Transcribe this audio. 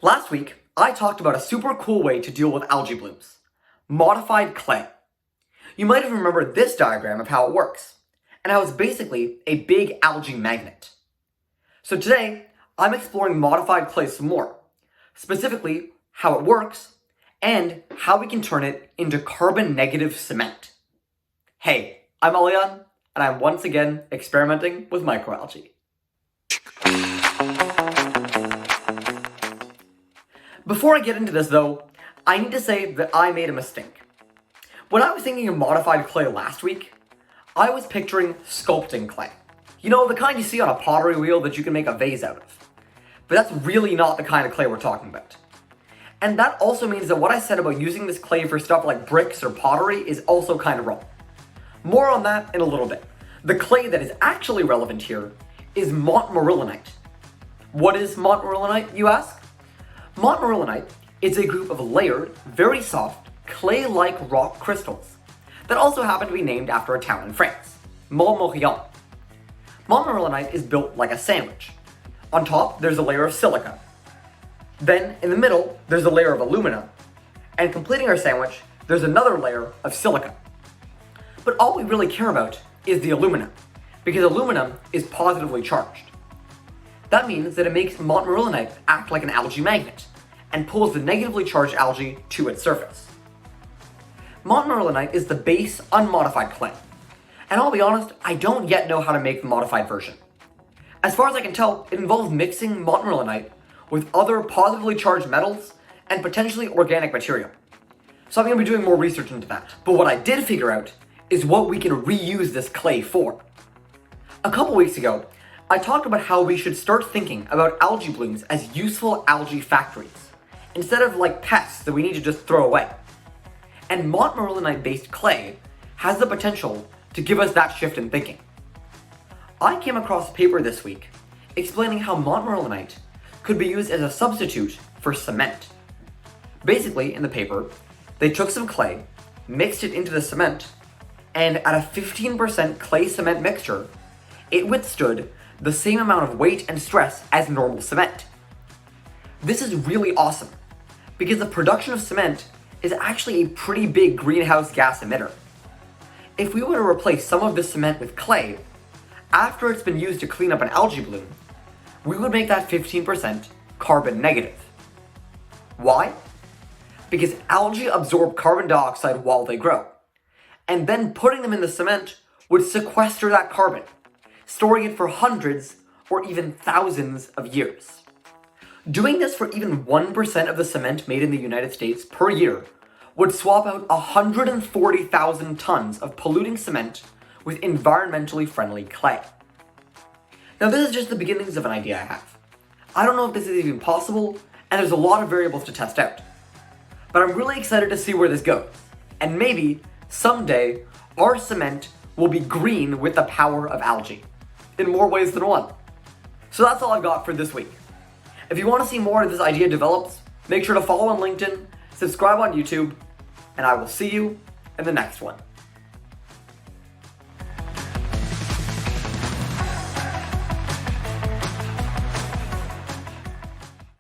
Last week, I talked about a super cool way to deal with algae blooms, modified clay. You might have remembered this diagram of how it works, and how it's basically a big algae magnet. So today, I'm exploring modified clay some more, specifically how it works, and how we can turn it into carbon-negative cement. Hey, I'm Alian, and I'm once again experimenting with microalgae. Before I get into this though, I need to say that I made a mistake. When I was thinking of modified clay last week, I was picturing sculpting clay. You know, the kind you see on a pottery wheel that you can make a vase out of. But that's really not the kind of clay we're talking about. And that also means that what I said about using this clay for stuff like bricks or pottery is also kind of wrong. More on that in a little bit. The clay that is actually relevant here is montmorillonite. What is montmorillonite, you ask? Montmorillonite is a group of layered, very soft, clay-like rock crystals that also happen to be named after a town in France, Montmorillon. Montmorillonite is built like a sandwich. On top, there's a layer of silica. Then, in the middle, there's a layer of alumina. And completing our sandwich, there's another layer of silica. But all we really care about is the alumina, because aluminum is positively charged. That means that it makes montmorillonite act like an algae magnet, and pulls the negatively charged algae to its surface. Montmorillonite is the base unmodified clay, and I'll be honest, I don't yet know how to make the modified version. As far as I can tell, it involves mixing montmorillonite with other positively charged metals and potentially organic material. So I'm going to be doing more research into that. But what I did figure out is what we can reuse this clay for. A couple weeks ago, I talked about how we should start thinking about algae blooms as useful algae factories, instead of like pests that we need to just throw away. And montmorillonite-based clay has the potential to give us that shift in thinking. I came across a paper this week explaining how montmorillonite could be used as a substitute for cement. Basically, in the paper, they took some clay, mixed it into the cement, and at a 15% clay cement mixture, it withstood the same amount of weight and stress as normal cement. This is really awesome, because the production of cement is actually a pretty big greenhouse gas emitter. If we were to replace some of this cement with clay, after it's been used to clean up an algae bloom, we would make that 15% carbon negative. Why? Because algae absorb carbon dioxide while they grow, and then putting them in the cement would sequester that carbon, storing it for hundreds or even thousands of years. Doing this for even 1% of the cement made in the United States per year would swap out 140,000 tons of polluting cement with environmentally friendly clay. Now this is just the beginnings of an idea I have. I don't know if this is even possible, and there's a lot of variables to test out. But I'm really excited to see where this goes, and maybe, someday, our cement will be green with the power of algae, in more ways than one. So that's all I've got for this week. If you want to see more of this idea develops, make sure to follow on LinkedIn, subscribe on YouTube, and I will see you in the next one.